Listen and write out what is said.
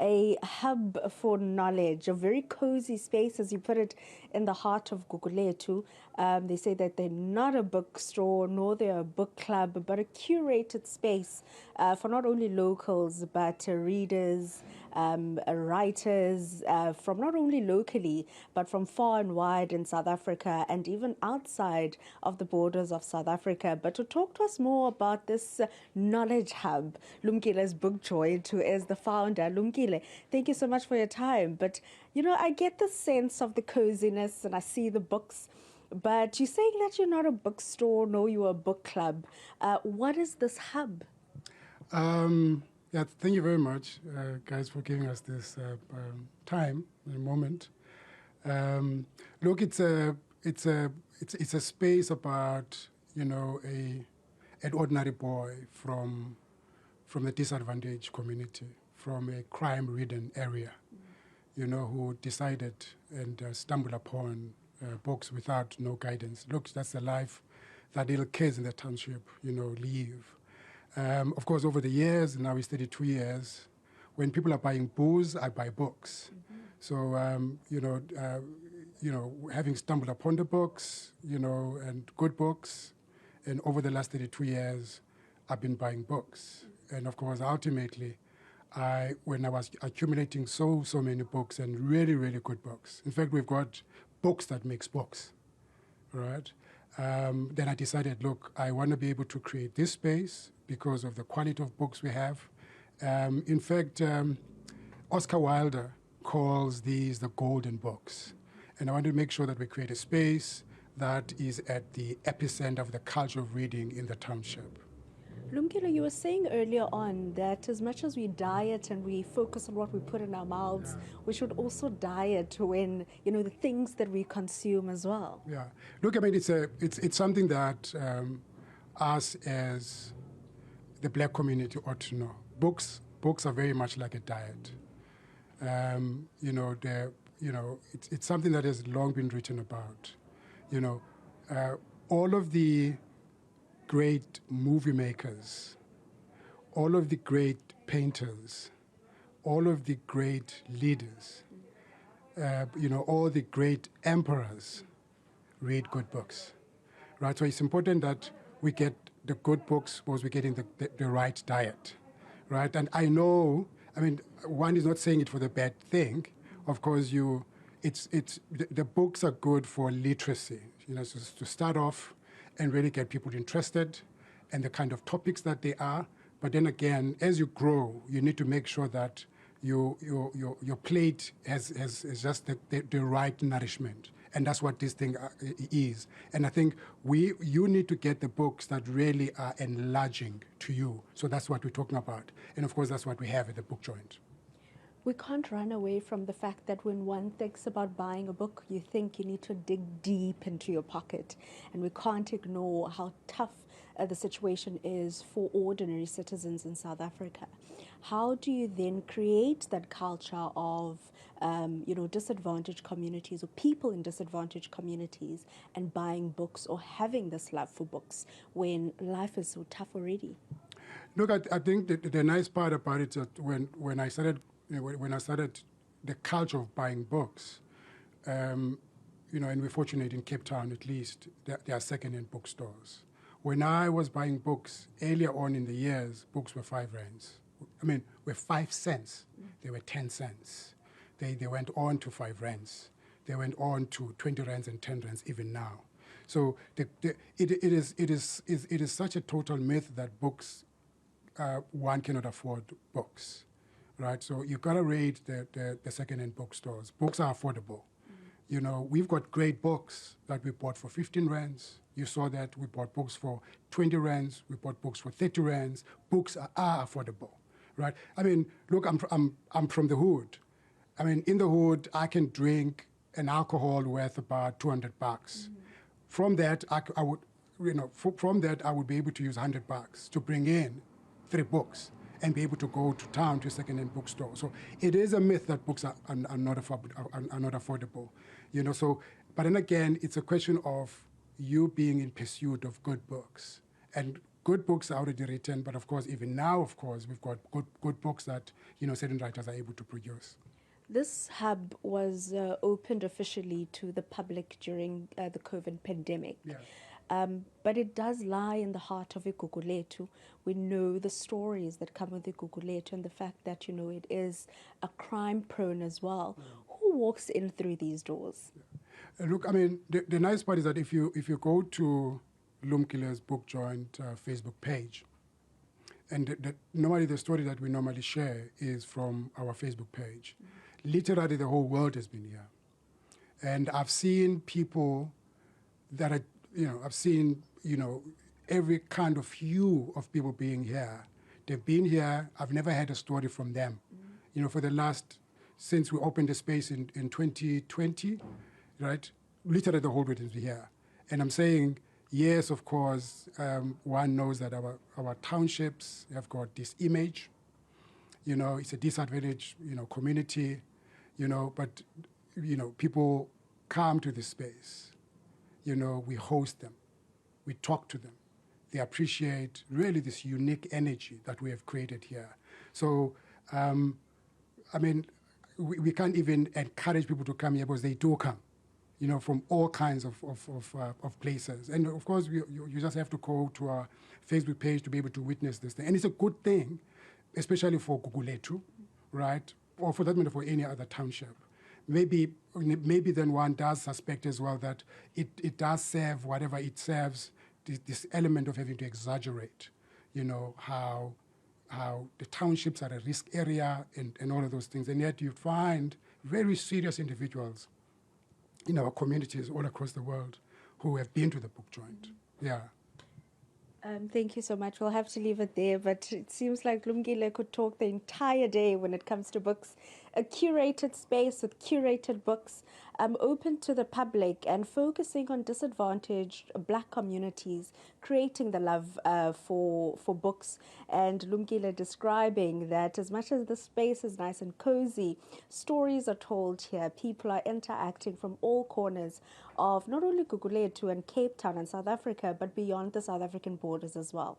a hub for knowledge, a very cozy space, as you put it, in the heart of Gugulethu. They say that they're not a bookstore, nor they're a book club, but a curated space for not only locals, but readers, writers from not only locally, but from far and wide in South Africa and even outside of the borders of South Africa. But to talk to us more about this knowledge hub, Lumkile's book joint, who is the founder. Lumkile, thank you so much for your time. But, you know, I get the sense of the coziness and I see the books. But you're saying that you're not a bookstore, no, you're a book club. What is this hub? Yeah, thank you very much, guys, for giving us this time and a moment. Look, it's a space about, you know, an ordinary boy from the disadvantaged community, from a crime-ridden area, you know, who decided and stumbled upon books without no guidance. Look, that's the life that little kids in the township, you know, live. Of course, over the years, now it's 32 years, when people are buying booze, I buy books. So, you know, having stumbled upon the books, you know, and good books, and over the last 32 years, I've been buying books. And of course, ultimately, when I was accumulating so many books and really, really good books. In fact, we've got books that makes books, right? Then I decided, look, I want to be able to create this space because of the quality of books we have. In fact, Oscar Wilde calls these the golden books. And I want to make sure that we create a space that is at the epicenter of the culture of reading in the township. Lumkile, you were saying earlier on that as much as we diet and we focus on what we put in our mouths, we should also diet when, you know, the things that we consume as well. Yeah. Look, I mean, it's something that us as the black community ought to know. Books are very much like a diet. You know, it's something that has long been written about. You know, all of the great movie makers, all of the great painters, all of the great leaders, you know, all the great emperors read good books, right? So it's important that we get the good books because we're getting the right diet, right? And I know, I mean, one is not saying it for the bad thing. Of course, the books are good for literacy, you know, so to start off and really get people interested and the kind of topics that they are. But then again, as you grow, you need to make sure that your plate has just the right nourishment. And that's what this thing is. And I think you need to get the books that really are enlarging to you. So that's what we're talking about. And of course, that's what we have at the book joint. We can't run away from the fact that when one thinks about buying a book, you think you need to dig deep into your pocket. And we can't ignore how tough the situation is for ordinary citizens in South Africa. How do you then create that culture of, you know, disadvantaged communities or people in disadvantaged communities and buying books or having this love for books when life is so tough already? Look, I think the nice part about it is that when I started the culture of buying books, you know, and we're fortunate in Cape Town at least, there are second-hand bookstores. When I was buying books earlier on in the years, books were 5 rands. I mean, were 5 cents. They were 10 cents. They went on to 5 rands. They went on to 20 rands and 10 rands even now. So it is such a total myth that books, one cannot afford books. Right, so you've got to rate the second-hand bookstores. Books are affordable. You know, we've got great books that we bought for 15 rands. You saw that we bought books for 20 rands. We bought books for 30 rands. Books are affordable, right? I mean, look, I'm from the hood. I mean, in the hood, I can drink an alcohol worth about $200. From that, I would, you know, from that I would be able to use $100 to bring in 3 books and be able to go to town to a second-hand bookstore. So it is a myth that books are not affordable, you know. So, but then again, it's a question of you being in pursuit of good books, and good books are already written, but of course, even now, of course, we've got good books that, certain writers are able to produce. This hub was opened officially to the public during the COVID pandemic. Yeah. But it does lie in the heart of Gugulethu. We know the stories that come with Gugulethu and the fact that, it is a crime prone as well. Yeah. Who walks in through these doors? Yeah. Look, I mean, the nice part is that if you go to Lumkile's Book Joint Facebook page, and normally the story that we normally share is from our Facebook page. Mm-hmm. Literally, the whole world has been here. And I've seen people that are, I've seen, every kind of hue of people being here. They've been here. I've never had a story from them. Mm-hmm. For the last, since we opened the space in 2020, right? Literally, the whole world is here. And I'm saying, yes, of course, one knows that our townships have got this image. It's a disadvantaged, community, but, people come to this space. We host them. We talk to them. They appreciate really this unique energy that we have created here. So, I mean, we can't even encourage people to come here because they do come. From all kinds of places. And of course, you just have to go to our Facebook page to be able to witness this thing. And it's a good thing, especially for Gugulethu, right? Or for that matter, for any other township. Maybe then one does suspect as well that it does serve whatever it serves, this element of having to exaggerate, how the townships are a risk area and all of those things. And yet you find very serious individuals in our communities all across the world who have been to the Book Joint. Yeah. Thank you so much. We'll have to leave it there, but it seems like Lumkile could talk the entire day when it comes to books. A curated space with curated books, open to the public and focusing on disadvantaged Black communities, creating the love for books. And Lumkile describing that as much as the space is nice and cozy, stories are told here. People are interacting from all corners of not only Gugulethu and Cape Town and South Africa, but beyond the South African borders as well.